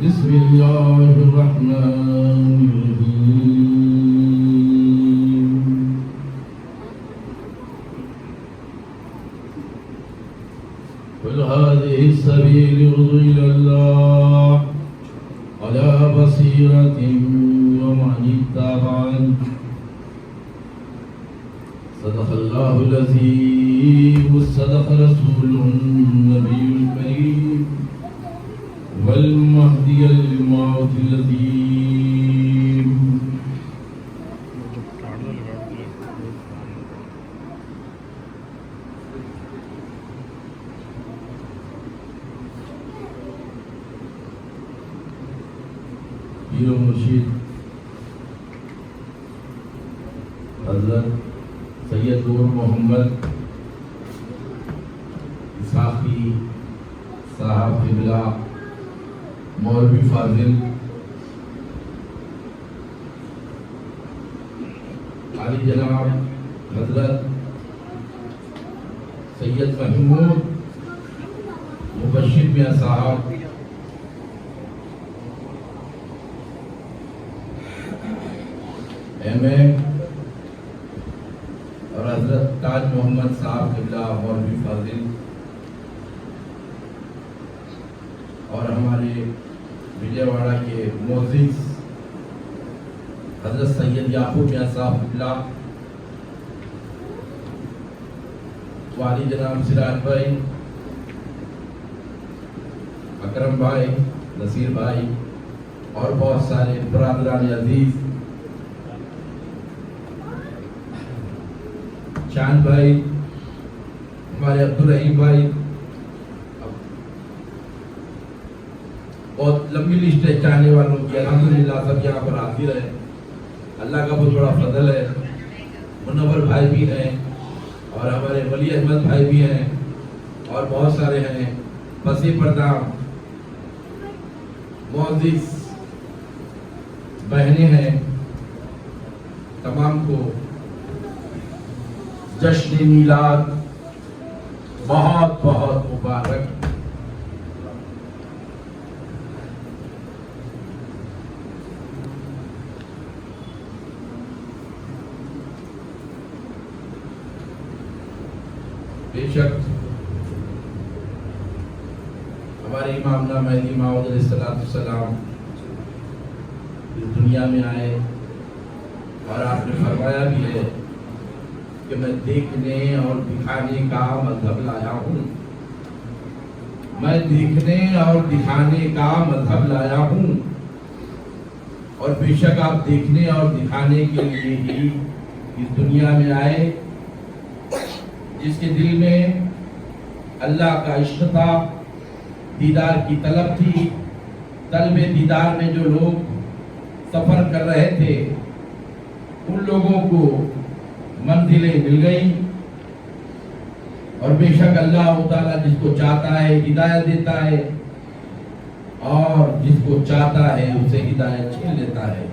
بسم الله الرحمن الرحيم قل هذه السبيل إلى الله على بصيرة ومن اتبعني صدق الله العظيم وصدق رسوله النبي الكريم والمهدي الموت الذين پیر و مرشد حضرت سید نور محمد اسحاقی صاحب قبلہ مولوی فاضل عالی جناب حضرت سید محمود مبشر میاں صاحب ایم اے اور حضرت تاج محمد صاحب قبلہ مولوی فاضل اور ہمارے وجے واڑہ کے معزز حضرت سید یعقوب میاں صاحب قبلہ، والی جناب سراج بھائی، اکرم بھائی، نصیر بھائی اور بہت سارے برادران عزیز، چاند بھائی، ہمارے عبدالرحیم بھائی، بہت لمبی لسٹ ہے چاہنے والوں کی، الحمدللہ سب یہاں پر حاضر ہیں، اللہ کا بہت بڑا فضل ہے۔ منور بھائی بھی ہیں اور ہمارے ولی احمد بھائی بھی ہیں اور بہت سارے ہیں، پسی پردہ معزز بہنیں ہیں، تمام کو جشن میلاد بہت بہت مبارک۔ بے شک ہمارے امام مہدی موعود علیہ السلام اس دنیا میں آئے اور آپ نے فرمایا بھی ہے کہ میں دیکھنے اور دکھانے کا مذہب لایا ہوں، میں دیکھنے اور دکھانے کا مذہب لایا ہوں، اور بے شک آپ دیکھنے اور دکھانے کے لیے ہی اس دنیا میں آئے۔ جس کے دل میں اللہ کا عشق تھا، دیدار کی طلب تھی، طلب دیدار میں جو لوگ سفر کر رہے تھے ان لوگوں کو منزلیں مل گئی، اور بے شک اللہ تعالیٰ جس کو چاہتا ہے ہدایت دیتا ہے اور جس کو چاہتا ہے اسے ہدایت چھین لیتا ہے۔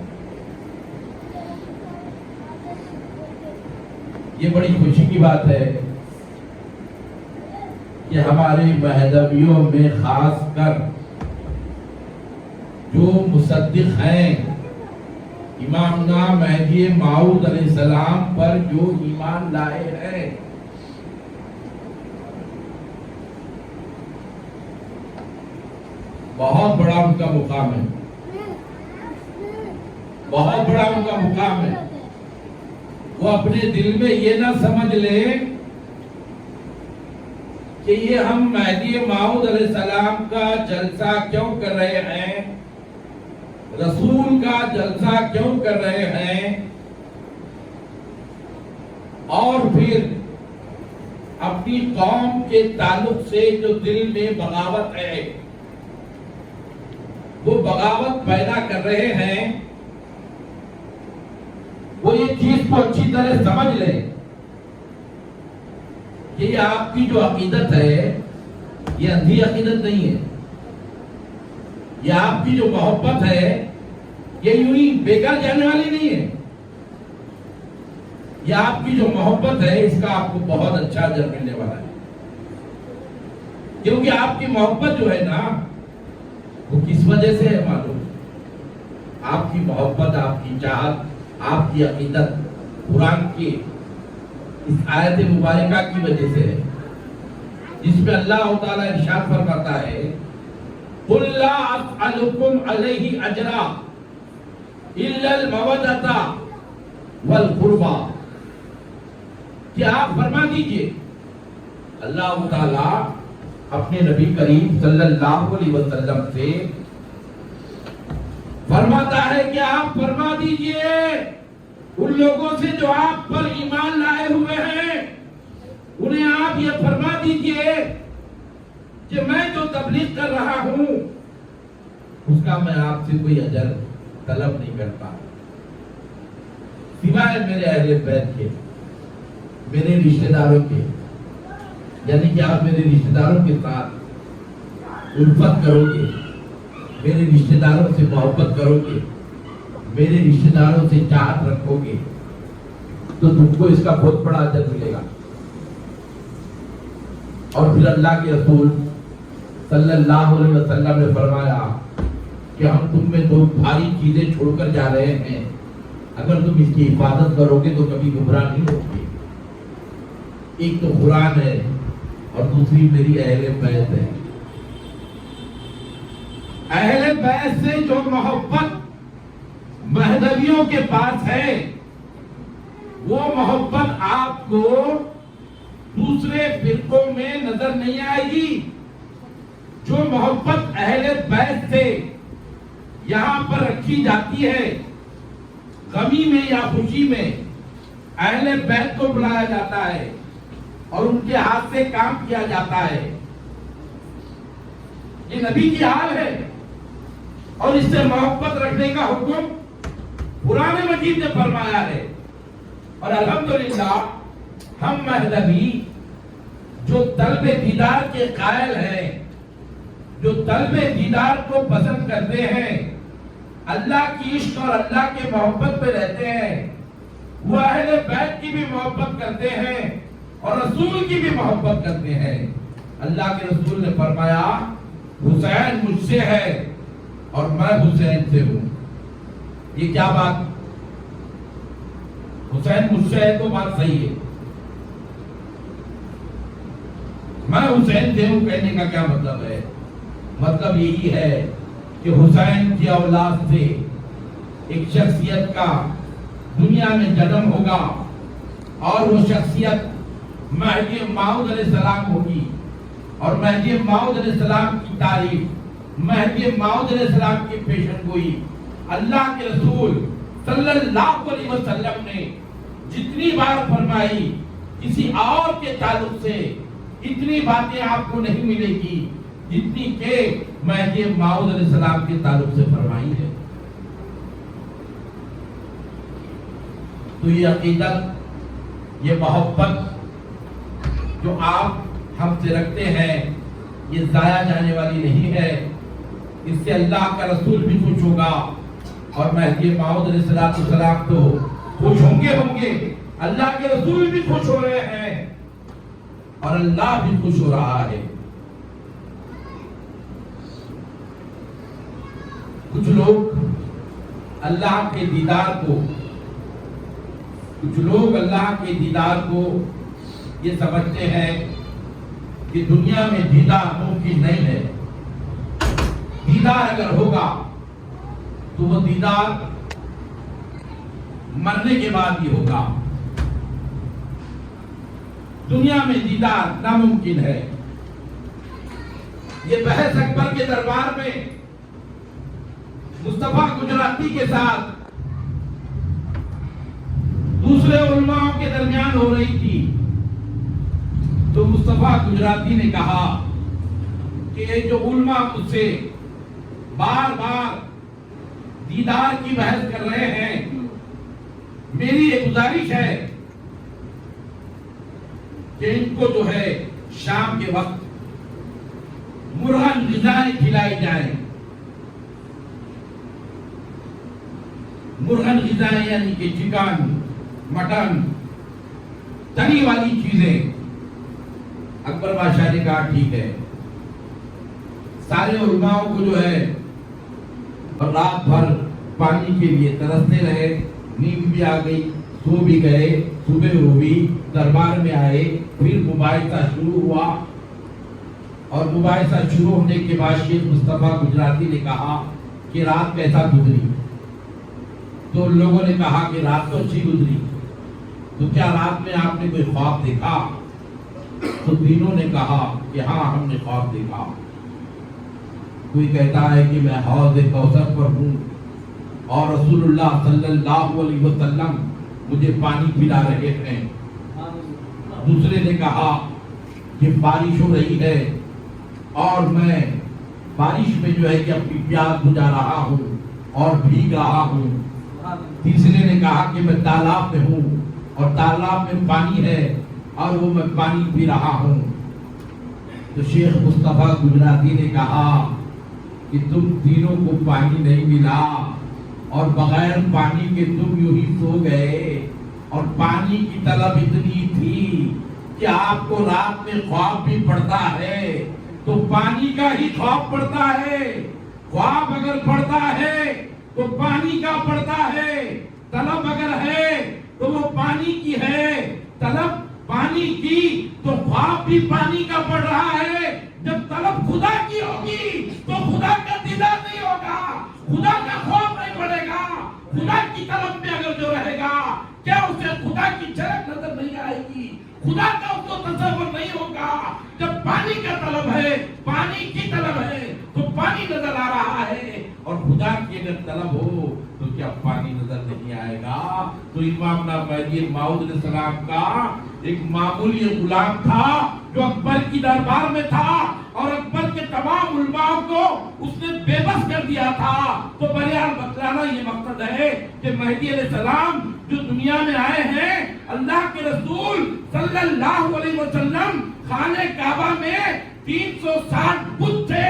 یہ بڑی خوشی کی بات ہے کہ ہمارے مہدویوں میں خاص کر جو مصدق ہیں امامنا مہدی موعود علیہ السلام پر جو ایمان لائے ہیں، بہت بڑا ان کا مقام ہے، بہت بڑا ان کا مقام ہے۔ وہ اپنے دل میں یہ نہ سمجھ لیں کہ یہ ہم مہدی موعود علیہ السلام کا جلسہ کیوں کر رہے ہیں، رسول کا جلسہ کیوں کر رہے ہیں، اور پھر اپنی قوم کے تعلق سے جو دل میں بغاوت ہے وہ بغاوت پیدا کر رہے ہیں، وہ یہ چیز کو اچھی طرح سمجھ لیں کہ یہ آپ کی جو عقیدت ہے یہ اندھی عقیدت نہیں ہے، یہ آپ کی جو محبت ہے یہ یوں ہی بیکار جانے والی نہیں ہے، یہ آپ کی جو محبت ہے اس کا آپ کو بہت اچھا اجر ملنے والا ہے، کیونکہ آپ کی محبت جو ہے نا وہ کس وجہ سے ہے معلوم؟ آپ کی محبت، آپ کی چاہت، آپ کی عقیدت قرآن کی اس آیت مبارکہ کی وجہ سے ہے، جس میں اللہ تعالیٰ ارشاد فرماتا ہے قُلْ لَا أَسْأَلُكُمْ عَلَيْهِ أَجْرًا إِلَّا الْمَوَدَّةَ وَالْقُرْبَى، کہ آپ فرما دیجئے، اللہ تعالیٰ اپنے نبی کریم صلی اللہ علیہ وسلم سے فرماتا ہے کہ آپ فرما دیجئے ان لوگوں سے جو آپ پر ایمان لائے ہوئے ہیں، انہیں آپ یہ فرما دیجئے کہ میں جو تبلیغ کر رہا ہوں اس کا میں آپ سے کوئی اجر طلب نہیں کرتا، سوائے میرے اہل بیت کے، میرے رشتہ داروں کے، یعنی کہ آپ میرے رشتہ داروں کے ساتھ الفت کرو گے، میرے رشتہ داروں سے محبت کرو گے، میرے رشتہ داروں سے چاہت رکھو گے، تو تم کو اس کا بہت بڑا اجر ملے گا۔ اور پھر اللہ کے رسول صلی اللہ علیہ وسلم نے فرمایا کہ ہم تم میں دو بھاری چیزیں چھوڑ کر جا رہے ہیں، اگر تم اس کی حفاظت کرو گے تو کبھی گمراہ نہیں ہوگے، ایک تو قرآن ہے اور دوسری میری اہل بیت ہے۔ اہل بیت سے جو محبت مہدویوں کے پاس ہے، وہ محبت آپ کو دوسرے فرقوں میں نظر نہیں آئے گی۔ جو محبت اہل بیت سے یہاں پر رکھی جاتی ہے، غمی میں یا خوشی میں اہل بیت کو بلایا جاتا ہے اور ان کے ہاتھ سے کام کیا جاتا ہے، یہ نبی کی حال ہے، اور اس سے محبت رکھنے کا حکم قرآن مجید نے فرمایا ہے۔ اور الحمدللہ ہم مہدوی جو طلب دیدار کے قائل ہیں، جو طلب دیدار کو پسند کرتے ہیں، اللہ کی عشق اور اللہ کے محبت میں رہتے ہیں، وہ اہل بیت کی بھی محبت کرتے ہیں اور رسول کی بھی محبت کرتے ہیں۔ اللہ کے رسول نے فرمایا حسین مجھ سے ہے اور میں حسین سے ہوں۔ یہ کیا بات؟ حسین مجھ سے ہے تو بات صحیح ہے، میں حسین سے ہوں کہنے کا کیا مطلب ہے؟ مطلب یہی ہے کہ حسین کی اولاد سے ایک شخصیت کا دنیا میں جنم ہوگا اور وہ شخصیت مہدی موعود علیہ السلام ہوگی، اور مہدی موعود علیہ السلام کی تعریف، مہدی موعود علیہ السلام کی پیشن گوئی اللہ کے رسول صلی اللہ علیہ وسلم نے جتنی بار فرمائی، کسی اور کے تعلق سے اتنی باتیں آپ کو نہیں ملے گی جتنی کہ مہدی موعود علیہ السلام کے تعلق سے فرمائی ہے۔ تو یہ عقیدت، یہ محبت جو آپ ہم سے رکھتے ہیں، یہ ضائع جانے والی نہیں ہے، اس سے اللہ کا رسول بھی خوش ہوگا اور مہدی موعود علیہ السلام تو خوش ہوں گے، اللہ کے رسول بھی خوش ہو رہے ہیں اور اللہ بھی خوش ہو رہا ہے۔ کچھ لوگ اللہ کے دیدار کو یہ سمجھتے ہیں کہ دنیا میں دیدار ممکن نہیں ہے، دیدار اگر ہوگا تو وہ دیدار مرنے کے بعد ہی ہوگا، دنیا میں دیدار ناممکن ہے۔ یہ بحث اکبر کے دربار میں مصطفیٰ گجراتی کے ساتھ دوسرے علماء کے درمیان ہو رہی تھی، تو مصطفیٰ گجراتی نے کہا کہ یہ جو علماء مجھ سے بار بار دیدار کی بحث کر رہے ہیں، میری یہ گزارش ہے کہ ان کو جو ہے شام کے وقت مرغن غذائیں کھلائی جائیں، مرغن غذائیں یعنی کہ چکن، مٹن، تلی والی چیزیں۔ اکبر بادشاہ نے کہا ٹھیک ہے، سارے علماء کو جو ہے اور رات بھر پانی کے لیے ترستے رہے، نیند بھی آ گئی، سو بھی گئے، صبح ہوئی، دربار میں آئے، پھر مباحثہ شروع ہوا، اور مباحثہ شروع ہونے کے بعد شیخ مصطفیٰ گجراتی نے کہا کہ رات کیسا گزری؟ تو لوگوں نے کہا کہ رات تو اچھی گزری، تو کیا رات میں آپ نے کوئی خواب دیکھا؟ تو تینوں نے کہا کہ ہاں ہم نے خواب دیکھا۔ کوئی کہتا ہے کہ میں حوض کوثر پر ہوں اور رسول اللہ صلی اللہ علیہ وسلم مجھے پانی پلا رہے ہیں۔ دوسرے نے کہا کہ بارش ہو رہی ہے اور میں بارش میں جو ہے کہ اپنی پیاس بجھا رہا ہوں اور بھیگ رہا ہوں۔ تیسرے نے کہا کہ میں تالاب میں ہوں اور تالاب میں پانی ہے اور وہ میں پانی پی رہا ہوں۔ تو شیخ مصطفیٰ گجراتی نے کہا کہ تم تینوں کو پانی نہیں ملا اور بغیر پانی کے تم یوں ہی سو گئے، اور پانی کی طلب اتنی تھی کہ آپ کو رات میں خواب بھی پڑتا ہے تو پانی کا ہی خواب پڑتا ہے۔ خواب اگر پڑتا ہے تو پانی کا پڑتا ہے، طلب اگر ہے تو وہ پانی کی ہے، طلب پانی کی تو خواب بھی پانی کا پڑ رہا ہے۔ جب طلب خدا کی ہوگی تو خدا کا دیدار نہیں ہوگا، خدا کا خواب نہیں پڑے گا۔ خدا کی طلب میں اگر جو رہے گا، کیا اسے خدا کی جھلک نظر نہیں آئے گی؟ خدا کا اس کو تصور نہیں ہوگا۔ جب پانی کا طلب ہے، پانی کی طلب ہے تو پانی نظر آ رہا ہے، اور خدا کی اگر طلب ہو تو کیا پانی نظر نہیں آئے گا؟ تو امام مہدی موعود علیہ السلام کا ایک معمولی غلام تھا جو اکبر کی دربار میں تھا، اور اکبر کے تمام علماء کو اس نے بے بس کر دیا تھا۔ تو بہرحال بتلانا یہ مقصد ہے کہ مہدی علیہ السلام جو دنیا میں آئے ہیں، اللہ کے رسول صلی اللہ علیہ وسلم خانہ کعبہ میں 360 بت تھے،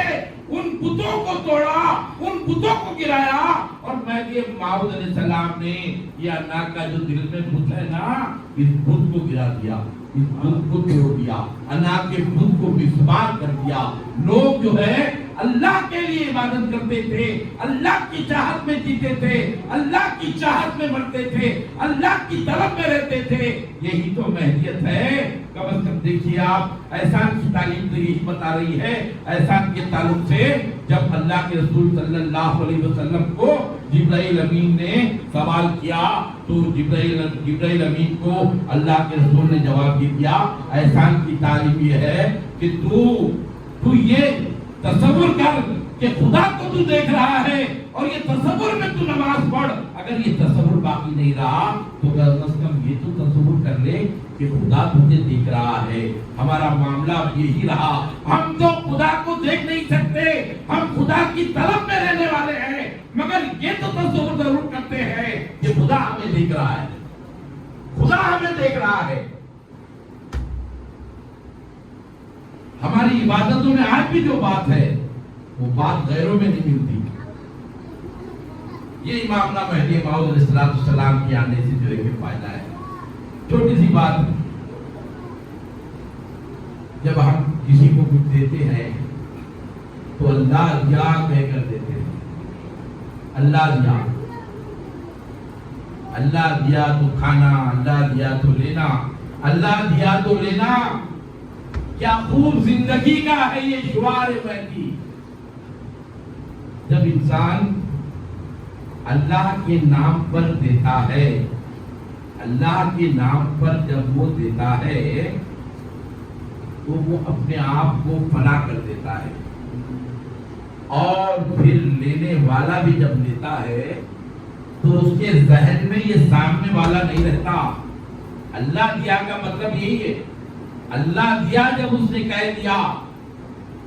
ان بتوں کو توڑا، ان بتوں کو گرایا، اور مہدی موعود علیہ السلام نے یہ اللہ کا جو دل میں بت ہے نا، اس بت کو گرا دیا، اس بت کو توڑ دیا، اللہ کے بت کو مسمار کر دیا۔ لوگ جو ہے اللہ کے لیے عبادت کرتے تھے، اللہ کی چاہت میں جیتے تھے، اللہ کی چاہت میں مرتے تھے، اللہ کی طلب میں رہتے تھے۔ یہی تو مہدیت ہے۔ کم از کم دیکھیے آپ، احسان کی تعلیم تو یہی بتا رہی ہے۔ احسان کے تعلق سے جب اللہ کے رسول صلی اللہ علیہ وسلم کو جبرائیل امین نے سوال کیا تو جبرائیل امین کو اللہ کے رسول نے جواب دیا، احسان کی تعلیم یہ ہے کہ تو یہ تصور کر کہ خدا کو تو دیکھ رہا ہے، اور یہ تصور میں تو نماز پڑھ۔ اگر یہ تصور باقی نہیں رہا تو کم از کم یہ تو تصور کر لے کہ خدا تجھے دیکھ رہا ہے۔ ہمارا معاملہ یہی رہا، ہم تو خدا کو دیکھ نہیں سکتے، ہم خدا کی طلب میں رہنے والے ہیں، مگر یہ تو تصور ضرور کرتے ہیں کہ خدا ہمیں دیکھ رہا ہے، خدا ہمیں دیکھ رہا ہے۔ ہماری عبادتوں میں آج بھی جو بات ہے وہ بات غیروں میں نہیں ملتی۔ یہ امام مہدی موعود علیہ السلام کی آنے سے جو ہے فائدہ ہے۔ چھوٹی سی بات، جب ہم کسی کو کچھ دیتے ہیں تو اللہ دیا کہہ کر دیتے ہیں، اللہ دیا، اللہ دیا تو کھانا، اللہ دیا تو لینا، اللہ دیا تو لینا۔ کیا خوب زندگی کا ہے یہ شعار مہدی۔ جب انسان اللہ کے نام پر دیتا ہے، اللہ کے نام پر جب وہ دیتا ہے تو وہ اپنے آپ کو فنا کر دیتا ہے، اور پھر لینے والا بھی جب لیتا ہے تو اس کے ذہن میں یہ سامنے والا نہیں رہتا۔ اللہ دیا کا مطلب یہی ہے، اللہ دیا جب اس نے کہہ دیا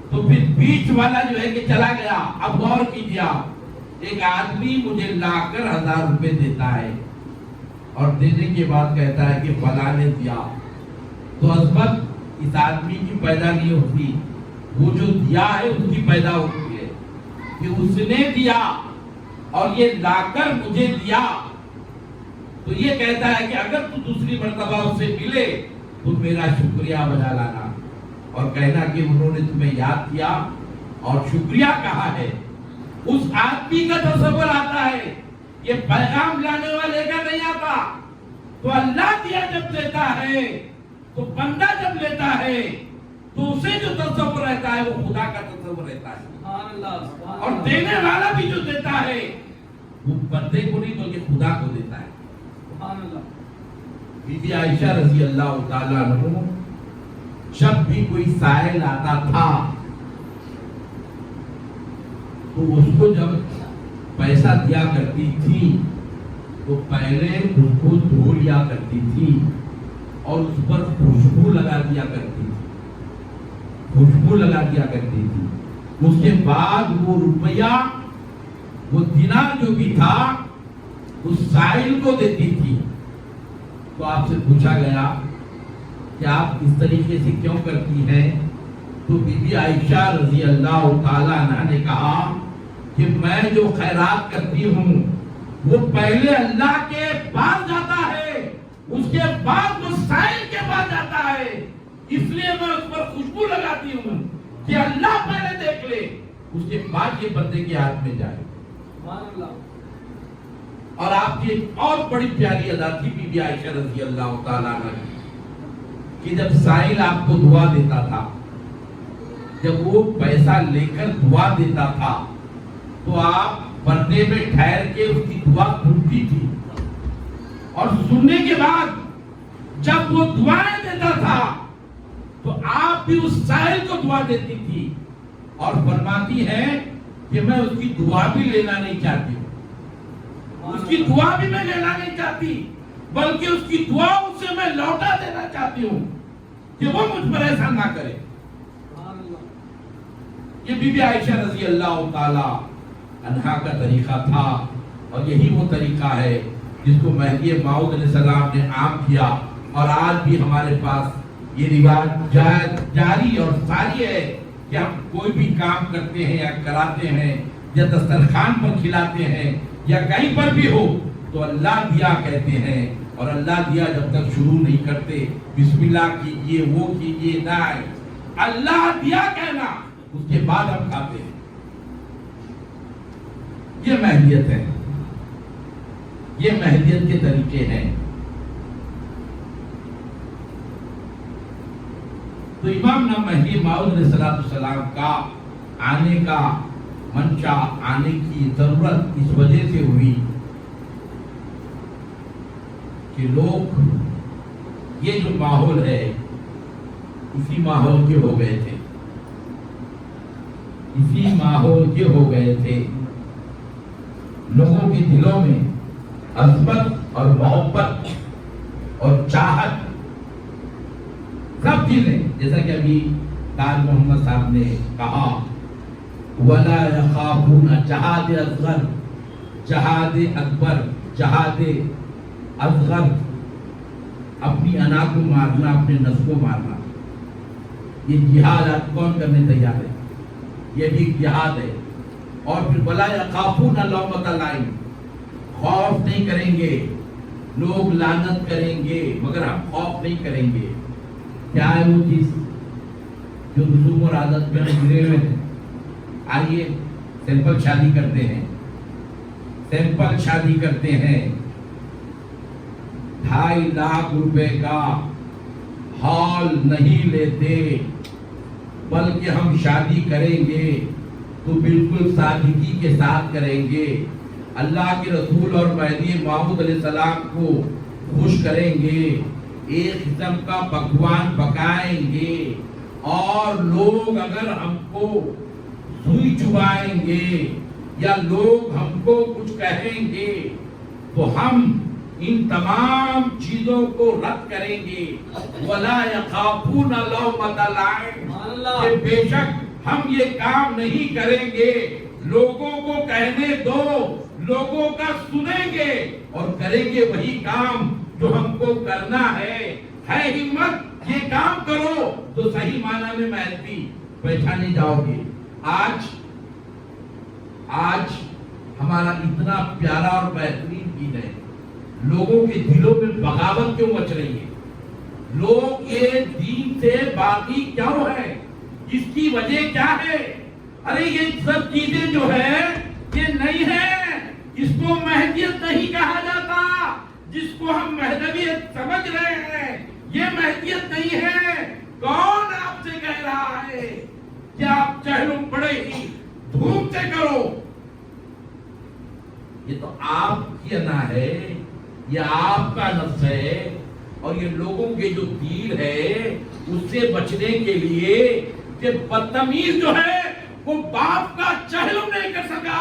تو پھر بیچ والا جو ہے کہ چلا گیا۔ اب غور کیجیے، ایک آدمی مجھے لا کر 1000 روپے دیتا ہے اور دینے کے بعد کہتا ہے کہ فلاں نے دیا، تو عظمت اس آدمی کی پیدا نہیں ہوتی، وہ جو دیا ہے اس کی پیدا ہوتی ہے کہ اس نے دیا اور یہ لا کر مجھے دیا۔ تو یہ کہتا ہے کہ اگر تو دوسری مرتبہ اس سے ملے تو میرا شکریہ بجا لانا اور کہنا کہ انہوں نے تمہیں یاد کیا اور شکریہ کہا ہے۔ اس آدمی کا تصور آتا ہے، یہ پیغام لانے والے کا نہیں آتا۔ تو اللہ دیا جب دیتا ہے تو بندہ جب لیتا ہے تو اسے جو تصور رہتا ہے وہ خدا کا تصور رہتا ہے، اور دینے والا بھی جو دیتا ہے وہ بندے کو نہیں بلکہ خدا کو دیتا ہے۔ بی بی عائشہ رضی اللہ تعالیٰ عنہ جب بھی کوئی سائل آتا تھا تو اس کو جب پیسہ دیا کرتی تھی تو پہلے اس کو دھو لیا کرتی تھی اور اس پر خوشبو لگا دیا کرتی تھی، اس کے بعد وہ روپیہ، وہ دینار جو بھی تھا اس سائل کو دیتی تھی۔ تو آپ سے پوچھا گیا کہ آپ اس طریقے سے کیوں کرتی ہیں؟ تو بی بی عائشہ رضی اللہ تعالیٰ عنہ نے کہا کہ میں جو خیرات کرتی ہوں وہ پہلے اللہ کے پاس جاتا ہے، اس کے بعد وہ سائل کے پاس جاتا ہے، اس لیے میں اس پر خوشبو لگاتی ہوں کہ اللہ پہلے دیکھ لے، اس کے بعد یہ بندے کے ہاتھ میں جائے۔ اور آپ کی ایک اور بڑی پیاری ادا تھی بی بی عائشہ رضی اللہ تعالیٰ عنہ کہ جب سائل آپ کو دعا دیتا تھا، جب وہ پیسہ لے کر دعا دیتا تھا تو آپ پردے میں ٹھہر کے اس کی دعا سنتی تھی، اور سننے کے بعد جب وہ دعائیں دیتا تھا تو آپ بھی اس سائل کو دعا دیتی تھی، اور فرماتی ہے کہ میں اس کی دعا بھی لینا نہیں چاہتی، اس کی دعا بھی میں لینا نہیں چاہتی، بلکہ اس کی دعا اس سے میں لوٹا دینا چاہتی ہوں کہ وہ مجھ پر ایسا نہ کرے۔ یہ بی بی عائشہ رضی اللہ تعالی عنہا کا طریقہ تھا، اور یہی وہ طریقہ ہے جس کو مہدی موعود علیہ السلام نے عام کیا، اور آج بھی ہمارے پاس یہ رواج جاری اور ساری ہے کہ ہم کوئی بھی کام کرتے ہیں یا کراتے ہیں یا دسترخوان پر کھلاتے ہیں یا کہیں پر بھی ہو تو اللہ دیا کہتے ہیں، اور اللہ دیا جب تک شروع نہیں کرتے بسم اللہ کیجئے، وہ کیجئے، نہ اللہ دیا کہنا، اس کے بعد ہم کھاتے ہیں۔ یہ مہدیت ہے، یہ مہدیت کے طریقے ہیں۔ تو امام مہدی موعود علیہ السلام کا آنے کا منشا، آنے کی ضرورت اس وجہ سے ہوئی کہ لوگ یہ جو ماحول ہے اسی ماحول کے ہو گئے تھے، اسی ماحول کے ہو گئے تھے۔ لوگوں کے دلوں میں عظمت اور محبت اور چاہت سب چیزیں، جیسا کہ ابھی تاج محمد صاحب نے کہا وَلَا يَخَافُونَ جہاد اصغر، جہاد اکبر، جہاد اصغر، اپنی انا کو مارنا، اپنے نفس کو مارنا، یہ جہاد آپ کون کرنے تیار ہے؟ یہ بھی جہاد ہے۔ اور پھر وَلَا يَخَافُونَ لَوْمَةَ لَائِمٍ، خوف نہیں کریں گے، لوگ لعنت کریں گے مگر ہم خوف نہیں کریں گے۔ کیا ہے وہ چیز جو رسوم اور عادت میں گرے ہوئے ہیں؟ آئیے سیمپل شادی کرتے ہیں، سیمپل شادی کرتے ہیں، 2.5 لاکھ روپے کا ہال نہیں لیتے، بلکہ ہم شادی کریں گے تو بالکل سادگی کے ساتھ کریں گے، اللہ کے رسول اور مہدی موعود علیہ السلام کو خوش کریں گے، ایک قسم کا پکوان پکائیں گے، اور لوگ اگر ہم کو سوئی چبائیں گے یا لوگ ہم کو کچھ کہیں گے تو ہم ان تمام چیزوں کو رد کریں گے۔ وَلَا يَخَافُونَ لَوْمَةَ لَائِمٍ، کہ بے شک ہم یہ کام نہیں کریں گے، لوگوں کو کہنے دو، لوگوں کا سنیں گے اور کریں گے وہی کام جو ہم کو کرنا ہے ہمت یہ کام کرو تو صحیح معنی میں مہدی پہچانے جاؤ گے۔ آج ہمارا اتنا پیارا اور بہترین دین ہے، لوگوں کے دلوں میں بغاوت کیوں مچ رہی ہے؟ لوگ یہ دین سے باغی کیوں ہے؟ اس کی وجہ کیا ہے؟ ارے یہ سب چیزیں جو ہے نہیں ہے، اس کو مہدیت نہیں کہا جاتا۔ جس کو ہم مہدویت سمجھ رہے ہیں یہ مہدیت نہیں ہے۔ کون آپ سے کہہ رہا ہے کہ آپ چہلم بڑے ہی دھوم سے کرو؟ یہ تو آپ کی انا ہے، یہ آپ کا نفس ہے، اور یہ لوگوں کے جو دین ہے اس سے بچنے کے لیے کہ بدتمیز جو ہے وہ باپ کا چہلم نہیں کر سکا۔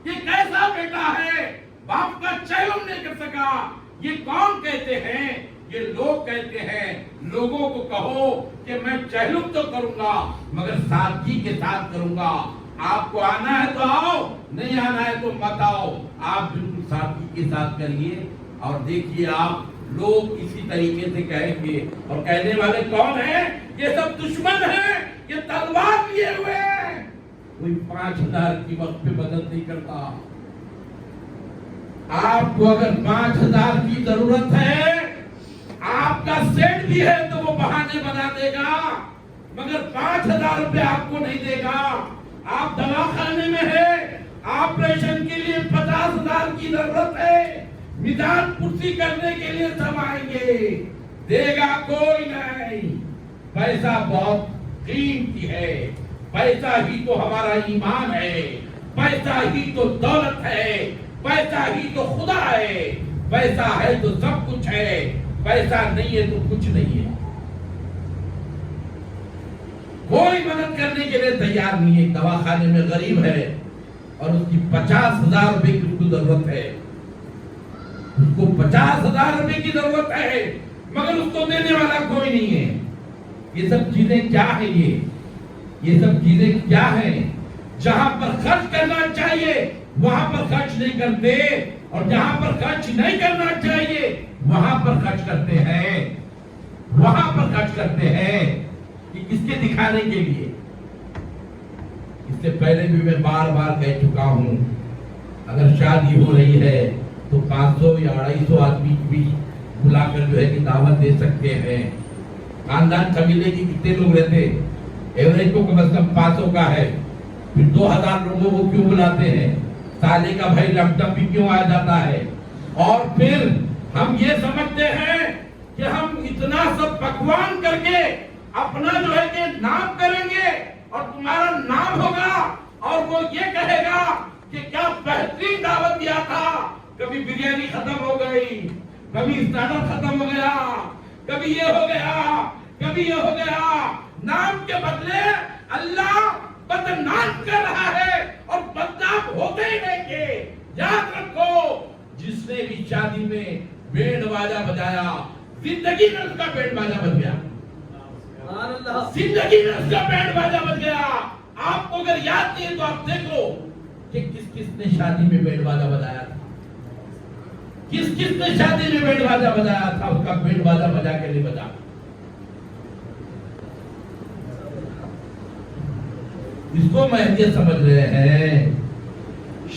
یہ کیسا بیٹا ہے باپ کا چہلم نہیں کر سکا؟ یہ کون کہتے ہیں؟ یہ لوگ کہتے ہیں۔ لوگوں کو کہو کہ میں چہلم تو کروں گا مگر سادگی کے ساتھ کروں گا، آپ کو آنا ہے تو آؤ، نہیں آنا ہے تو مت آؤ، آپ بالکل سادگی کے ساتھ کریے، اور دیکھیے آپ لوگ اسی طریقے سے کہیں گے۔ اور کہنے والے کون ہیں؟ یہ سب دشمن ہیں، یہ تلوار لیے ہوئے ہیں۔ کوئی 5000 کی وقت پہ مدد نہیں کرتا۔ آپ کو اگر 5000 کی ضرورت ہے، آپ کا سیٹ بھی ہے تو وہ بہانے بنا دے گا، مگر 5000 روپے آپ کو نہیں دے گا۔ آپ دواخانے میں ہے، آپریشن کے لیے 50,000 کی ضرورت ہے، میدان پرسی کرنے کے لیے سب آئیں گے، دے گا کوئی نہیں۔ پیسہ بہت قیمتی ہے، پیسہ ہی تو ہمارا ایمان ہے، پیسہ ہی تو دولت ہے، پیسہ ہی تو خدا ہے، پیسہ ہے تو سب کچھ ہے، پیسہ نہیں ہے تو کچھ نہیں ہے۔ کوئی مدد کرنے کے لیے تیار نہیں ہے۔ ایک دواخانے میں غریب ہے اور اس کی 50,000 روپے کی اس کو ضرورت ہے، اس کو 50,000 روپے کی ضرورت ہے، مگر اس کو دینے والا کوئی نہیں ہے۔ یہ سب چیزیں کیا ہیں؟ یہ سب چیزیں کیا ہیں؟ جہاں پر خرچ کرنا چاہیے وہاں پر خرچ نہیں کرتے، اور جہاں پر خرچ نہیں کرنا چاہیے وہاں پر خرچ کرتے ہیں، وہاں پر خرچ کرتے ہیں۔ کہ کس کے دکھانے کے لیے؟ اس سے پہلے بھی میں بار بار کہہ چکا ہوں، اگر شادی ہو رہی ہے تو 500 یا 250 آدمی بھی بلا کر جو ہے کہ دعوت دے سکتے ہیں۔ خاندان قبیلے کی کتنے لوگ رہتے؟ ایوریج کو کم از کم 500 کا ہے، پھر 2000 لوگوں کو کیوں بلاتے ہیں؟ سالے کا بھائی لم ٹم بھی کیوں آ جاتا ہے؟ اور پھر ہم یہ سمجھتے ہیں کہ ہم اتنا سب پکوان کر کے اپنا جو ہے کہ نام کریں گے اور تمہارا نام ہوگا، اور وہ یہ کہے گا کہ کیا بہترین دعوت دیا تھا، کبھی بریانی ختم ہو گئی، کبھی اسٹارٹر ختم ہو گیا، کبھی یہ ہو گیا، کبھی یہ ہو گیا۔ نام کے بدلے اللہ بدنام کر رہا ہے، اور بدنام ہوتے ہی نہیں گے۔ یاد رکھو، جس نے بھی شادی میں بینڈ باجا بجایا، زندگی میں اس کا بینڈ باجا بج گیا، زندگی میں اس کا بینڈ باجا بج گیا۔ آپ کو اگر یاد نہیں ہے تو آپ دیکھ لو کہ کس کس نے شادی میں بینڈ باجا بجایا تھا، کس کس نے شادی میں بینڈ باجا بجایا تھا، اس کا بینڈ باجا بجا کے نہیں بجا۔ اس کو مہدیت سمجھ رہے ہیں،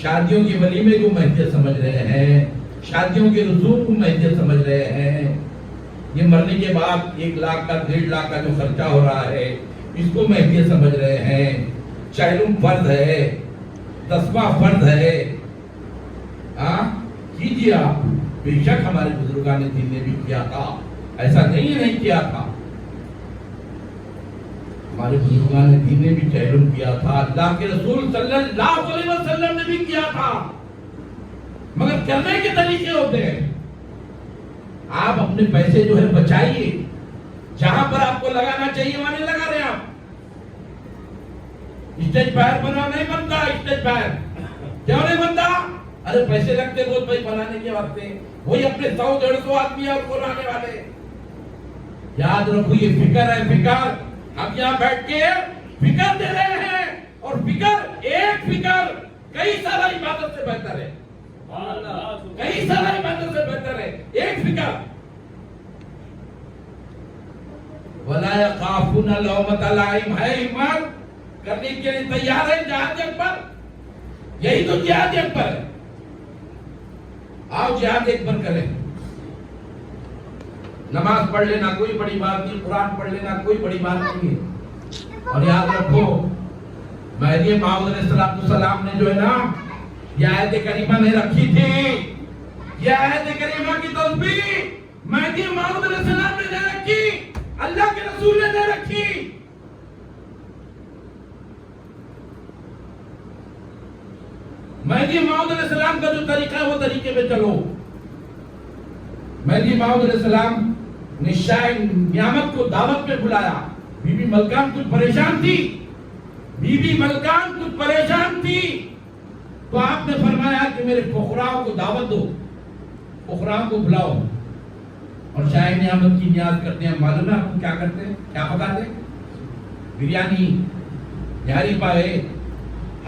شادیوں کے ولیمے کو مہدیت سمجھ رہے ہیں، شادیوں کے رسوم کو مہدیت سمجھ رہے ہیں۔ یہ مرنے کے بعد 1 لاکھ کا 1.5 لاکھ کا جو خرچہ ہو رہا ہے اس کو مہدیت سمجھ رہے ہیں۔ چہلم فرض ہے، تسبیح فرض ہے، کیجیے آپ۔ بے شک ہمارے بزرگان دین نے بھی کیا تھا، ایسا نہیں کیا تھا، ہمارے بزرگان دین نے بھی چہلم کیا تھا، اللہ کے رسول صلی اللہ علیہ وسلم نے بھی کیا تھا، مگر کرنے کے طریقے ہوتے ہیں۔ آپ اپنے پیسے جو ہے بچائیے، جہاں پر آپ کو لگانا چاہیے وہاں نہیں لگا رہے آپ۔ اسٹیج فائر بنا نہیں بنتا، اسٹیج فائر کیوں نہیں بنتا؟ ارے پیسے لگتے روز بھائی بنانے کے وقت وہی اپنے 100-150 آدمی اور کو لانے والے۔ یاد رکھو یہ فکر ہے، فکر ہم یہاں بیٹھ کے فکر دے رہے ہیں، اور فکر ایک فکر کئی سارا عبادت سے بہتر ہے، کئی سارا عبادت سے بہتر ہے ایک فکر۔ وَلَا يَخَافُونَ لَوْمَةَ لَائِمٍ ہے، ہمت کرنے کے لیے تیار ہے جہاد اکبر، یہی تو جہاد اکبر ہے۔ آؤ جہاد اکبر کریں، نماز پڑھ لینا کوئی بڑی بات نہیں، قرآن پڑھ لینا کوئی بڑی بات نہیں ہے۔ اور یاد رکھو مہدی موعود علیہ السلام نے جو ہے نا یہ آیت کریمہ نے رکھی تھی، یہ آیت کریمہ کی تسبیح مہدی موعود علیہ السلام نے رکھی، اللہ کے رسول نے رکھی۔ مہدی موعود علیہ السلام کا جو طریقہ ہے وہ طریقے پہ چلو۔ مہدی موعود علیہ السلام نے شاہ نعمت کو دعوت پہ بلایا۔ بی بی ملکان کچھ پریشان تھی، بی بی ملکان کچھ پریشان تھی، تو آپ نے فرمایا کہ میرے فقراء کو دعوت دو، فقراء کو بلاؤ۔ اور شاہ نعمت کی نیاز کرتے ہیں، معلوم ہے آپ کو کیا کرتے ہیں، کیا پکاتے ہیں؟ بریانی، نہاری پائے،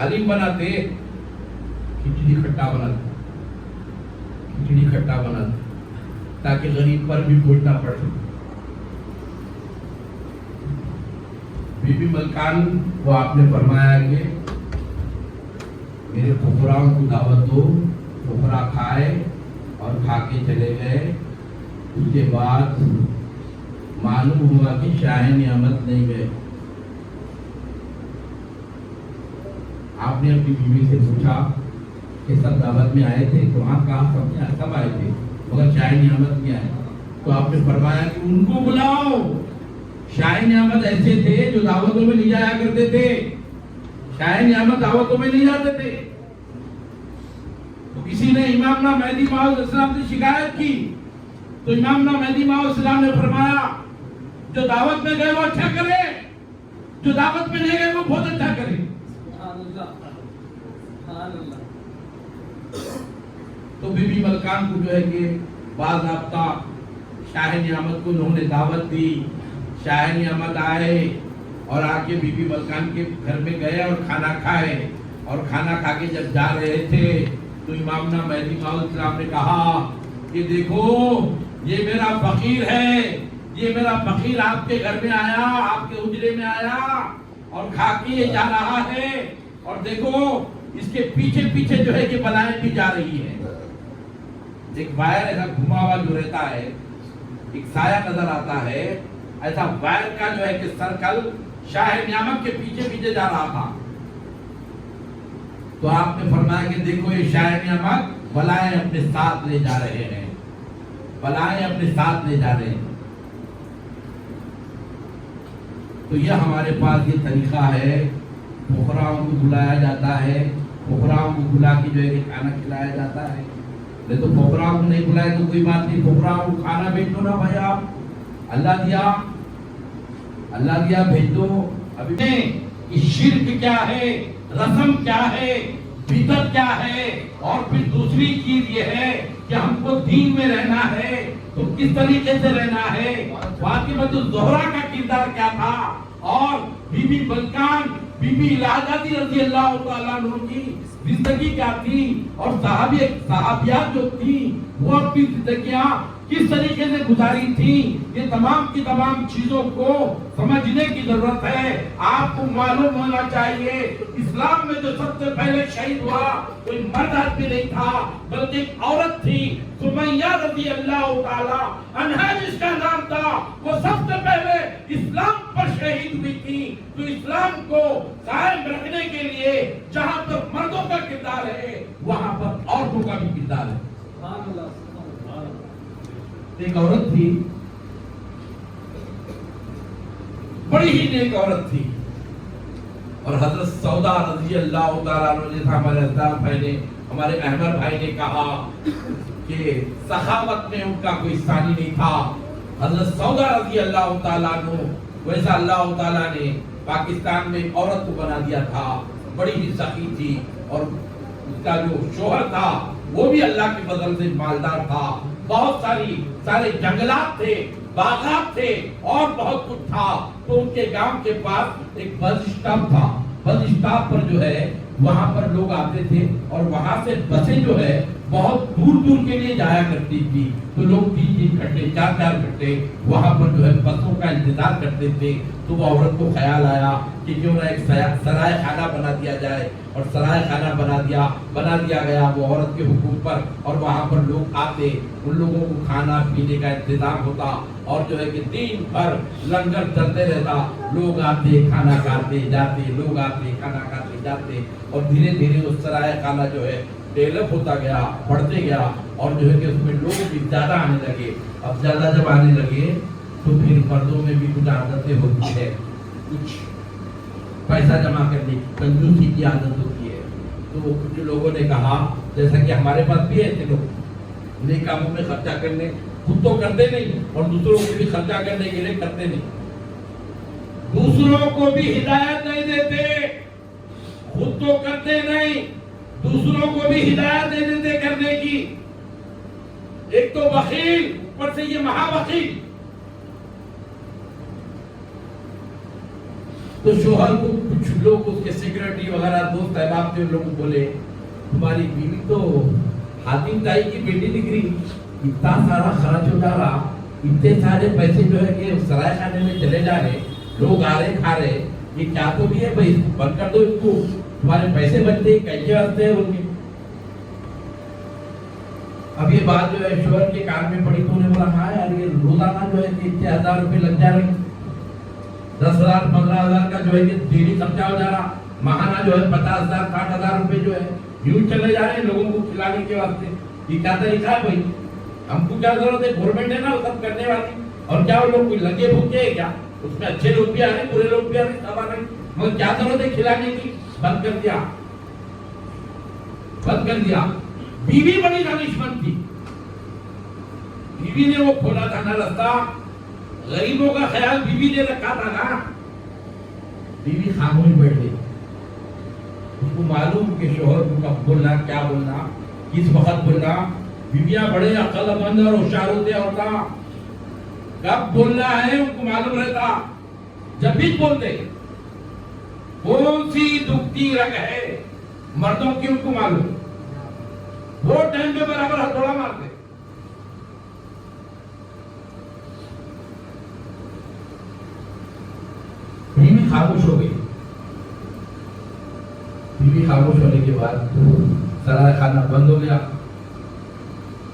حلیم بناتے، کھچڑی کھٹا بناتے، کھچڑی کھٹا بناتے تاکہ غریب پر بھی بوجھ نہ پڑے۔ بی بی ملکان کو آپ نے فرمایا کہ میرے فقراء کو دعوت دو، فقراء کھائے اور کھا کے چلے گئے۔ اس کے بعد معلوم ہوا کہ شاہ نعمت نہیں گئے۔ آپ نے اپنی بیوی سے پوچھا کہ سب دعوت میں آئے تھے، تو آپ کہا سب آئے تھے مگر شاہ نعمت نہیں آئے، تو آپ نے فرمایا کہ ان کو بلاؤ۔ شاہ نعمت ایسے تھے جو دعوتوں میں نہیں جایا کرتے تھے، شاہ نعمت دعوتوں میں نہیں جاتے تھے۔ تو کسی نے امام مہدی موعود علیہ السلام سے شکایت کی، تو امام مہدی موعود علیہ السلام نے فرمایا جو دعوت میں گئے وہ اچھا کرے، جو دعوت میں نہیں گئے وہ بہت اچھا کرے۔ تو بی بی ملکان کو جو ہے کہ باضابطہ شاہ نعمت کو انہوں نے دعوت دی، شاہ نعمت آئے اور آ کے بی بی ملکان کے گھر میں گئے اور کھانا کھائے، اور کھانا کھا کے جب جا رہے تھے تو امامنا مہدی موعود علیہ السلام نے کہا کہ دیکھو یہ میرا فقیر ہے، یہ میرا فقیر آپ کے گھر میں آیا، آپ کے حجرے میں آیا اور کھا کے یہ جا رہا ہے، اور دیکھو اس کے پیچھے پیچھے جو ہے کہ بلائیں بھی جا رہی ہیں۔ ایک وائر ایسا گھما ہوا جو رہتا ہے، ایک سایہ نظر آتا ہے، ایسا وائر کا جو ہے کہ سرکل شاہ نعمت کے پیچھے پیچھے جا رہا تھا۔ تو آپ نے فرمایا کہ دیکھو یہ شاہ نعمت بلائیں اپنے ساتھ لے جا رہے ہیں، بلائیں اپنے ساتھ لے جا رہے ہیں۔ تو یہ ہمارے پاس یہ طریقہ ہے، فقراء کو بلایا جاتا ہے، فقراء کو بلا کے جو ہے کہ کھانا کھلایا جاتا ہے۔ نہیں تو فقراء کو نہیں بلائے تو کوئی بات نہیں، فقراء کو کھانا بھیج دو نا بھائی، آپ اللہ دیا بھیج دو۔ ابھی کہ شرک کیا ہے، رسم کیا ہے، بدعت کیا ہے، اور پھر دوسری چیز یہ ہے کہ ہم کو دین میں رہنا ہے تو کس طریقے سے رہنا ہے، فاطمہ الزہرا کا کردار کیا تھا، اور بی بی ملکان، بی بی الہٰ رضی اللہ تعالیٰ عنہ کی زندگی کیا تھی، اور صحابیات جو تھی وہ اپنی زندگیاں کس طریقے سے گزاری تھی، یہ تمام کی تمام چیزوں کو سمجھنے کی ضرورت ہے۔ آپ کو معلوم ہونا چاہیے اسلام میں جو سب سے پہلے شہید ہوا کوئی مرد آدمی نہیں تھا بلکہ ایک عورت تھی، سمیہ رضی اللہ تعالی عنہا جس کا نام تھا، وہ سب سے پہلے اسلام پر شہید ہوئی تھی۔ تو اسلام کو قائم رکھنے کے لیے جہاں پر مردوں کا کردار ہے وہاں پر عورتوں کا بھی کردار ہے۔ ایک عورت تھی، بڑی ہی نیک عورت تھی، اور حضرت سودا رضی اللہ تعالیٰ عنہ جیسا ہمارے اسدار بھائی نے، ہمارے احمد بھائی نے کہا کہ سخاوت میں ان کا کوئی ثانی نہیں تھا۔ حضرت سودا رضی اللہ تعالیٰ عنہ ویسا اللہ تعالیٰ نے پاکستان میں عورت کو بنا دیا تھا، بڑی ہی سخی تھی، اور اس کا جو شوہر تھا وہ بھی اللہ کے فضل سے مالدار تھا، بہت سارے جنگلات تھے، باغات تھے اور بہت کچھ تھا۔ تو ان کے گاؤں کے پاس ایک بس اسٹاپ تھا، بس اسٹاپ پر جو ہے وہاں پر لوگ آتے تھے، اور وہاں سے بسیں جو ہے بہت دور دور کے لیے جایا کرتی تھی، تو لوگ 3 گھنٹے 4 گھنٹے وہاں پر جو ہے بسوں کا انتظار کرتے تھے۔ تو وہ عورت کو خیال آیا کہ کیوں نہ ایک سرائے خانہ بنا دیا جائے، اور سرائے خانہ بنا دیا گیا وہ عورت کے حقوق پر، اور وہاں پر لوگ آتے، ان لوگوں کو کھانا پینے کا انتظام ہوتا، اور جو ہے کہ دن بھر لنگر چلتے رہتا، لوگ آتے کھانا کھاتے جاتے، لوگ آتے کھانا کھاتے جاتے، اور دھیرے دھیرے اس سرائے خانہ جو ہے ڈیولپ ہوتا گیا، بڑھتے گیا، اور جو ہے کہ اس میں لوگ بھی زیادہ آنے لگے. اب زیادہ جب آنے لگے تو پھر مردوں میں بھی کچھ عادتیں ہوتی ہے، کچھ پیسہ جمع کرنے کی، کنجوسی کی عادت ہوتی ہے. تو کچھ لوگوں نے کہا، جیسا کہ ہمارے پاس بھی ایسے لوگ نیک کاموں میں خرچہ کرنے، خود تو کرتے نہیں اور دوسروں کو بھی خرچہ کرنے کے لیے کرتے نہیں، دوسروں کو بھی ہدایت نہیں دیتے، خود تو کرتے نہیں، دوسروں کو بھی ہدایت نہیں دیتے کرنے کی. ایک تو بخیل، اوپر سے یہ مہا بخیل. تو شوہر کو کچھ لوگ اس کے سیکرٹری وغیرہ دوست احباب تھے، لوگ بولے تمہاری بیوی تو حاتم تائی کی بیٹی نکلی، اتنا سارا خرچ ہو جا رہا، اتنے سارے پیسے جو ہے کہ سرائے خانے میں چلے جا رہے، لوگ آ رہے کھا رہے، یہ کیا تو بھی ہے بھائی، بند کر دو اس کو، تمہارے پیسے بچتے کیسے واسطے ہیں ان کے. اب یہ بات جو ہے شوہر کے کان میں پڑی تو انہیں بولا ہاں یار یہ روزانہ جو ہے کہ اتنے 1000 روپے لگ جا رہے، 10,000 15,000 کا جو ہے کہ ڈیلی خرچہ ہو جا رہا، ماہانہ جو ہے 50,000 60,000 روپے جو ہے یوں چلے جا رہے ہیں لوگوں کو کھلانے کے واسطے. یہ کیا طریقہ ہے بھائی؟ ہم کو کیا ضرورت ہے؟ گورنمنٹ ہے نا وہ سب کرنے والی. اور کیا وہ لوگ کوئی لگے بھوکے ہیں کیا؟ اس میں اچھے لوگ بھی آ رہے، برے لوگ بھی آ رہے، سب آ رہے، مگر کیا ضرورت ہے کھلانے کی؟ بند کر دیا، بند کر دیا. بیوی بڑی دانشمند تھی، بیوی نے وہ کھولا تھا نا رستہ، غریبوں کا خیال بیوی نے رکھا تھا نا. بیوی خاموش بیٹھ گئی، اس کو معلوم کہ شوہر کو کب بولنا، کیا بولنا، کس وقت بولنا. بیویاں بڑے عقل مند اور ہوشیار ہوتے ہوتا، کب بولنا ہے ان کو معلوم رہتا. جب بھی بولتے کون سی دکھتی رگ ہے مردوں کی ان کو معلوم، وہ ٹائم پہ برابر ہتھوڑا مارتے. بیوی خاموش ہو گئی. بیوی خاموش ہونے کے بعد سرائے خانہ بند ہو گیا.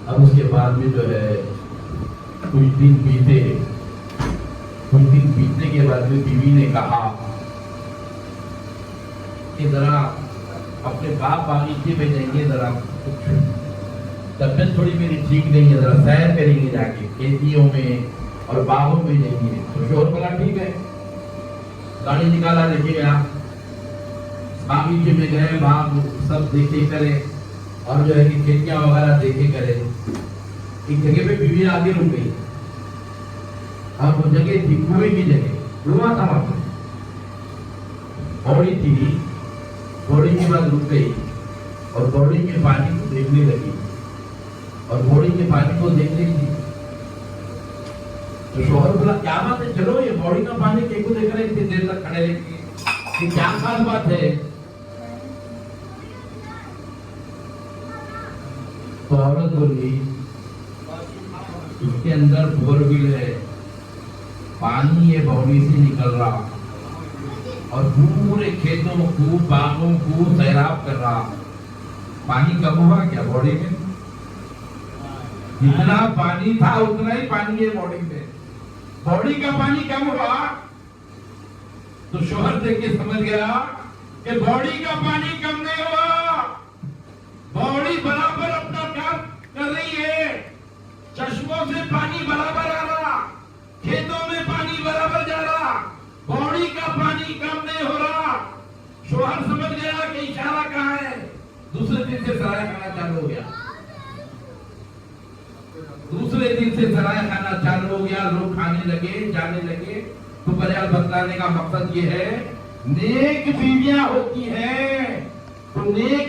اب اس کے بعد میں جو ہے کچھ دن بیتنے کے بعد میں بیوی نے کہا کہ ذرا اپنے باپ باغیچے میں جائیں گے، ذرا کچھ طبیعت تھوڑی میری ٹھیک نہیں ہے، ذرا سیر کریں گے جا کے کھیتیوں میں اور باغوں میں جائیں گے. تو شوہر بولا ٹھیک ہے. گاڑی نکالا، لے کے گیا باغیچے میں گئے، باغ سب دیکھے کرے اور جو ہے کہ کھیتیاں وغیرہ دیکھے کرے. ایک جگہ پہ بیوی آگے رک گئی، اب وہ جگہ تھی کنویں کی جگہ، کنواں تھا وہاں پہ، پوڑی تھی، پوڑی کے بعد رک گئی اور پوڑی کے پانی کو دیکھنے لگی. اور پوڑی کے پانی کو دیکھ رہی تھی تو شوہر بولا کیا بات ہے، چلو یہ پوڑی کا پانی کیوں دیکھ رہے اتنی دیر تک کھڑے رہے، یہ کیا خاص بات ہے؟ تو عورت بولی اس کے اندر بور ویل ہے، پانی یہ باؤنڈری سے نکل رہا اور پورے کھیتوں کو باغوں کو سیراب کر رہا. پانی کم ہوا کیا باڈی میں؟ جتنا پانی تھا اتنا ہی پانی ہے باڈی میں. باڈی کا پانی کم ہوا تو شوہر دیکھ کے سمجھ گیا کہ باڈی کا پانی کم نہیں ہوا، باڈی برابر اپنا کام کر رہی ہے. چشموں سے پانی برابر آ رہا، کھیتوں میں پانی برابر جا رہا، باڈی کا پانی کم نہیں ہو رہا. شوہر سمجھ گیا کہ اشارہ کہاں ہے. دوسرے دن سے سرائے خانہ چالو ہو گیا، دوسرے دن سے سرائے خانہ چالو ہو گیا. لوگ کھانے لگے، جانے لگے. تو بیان بتلانے کا مقصد یہ ہے نیک بیویاں ہوتی ہیں تو نیک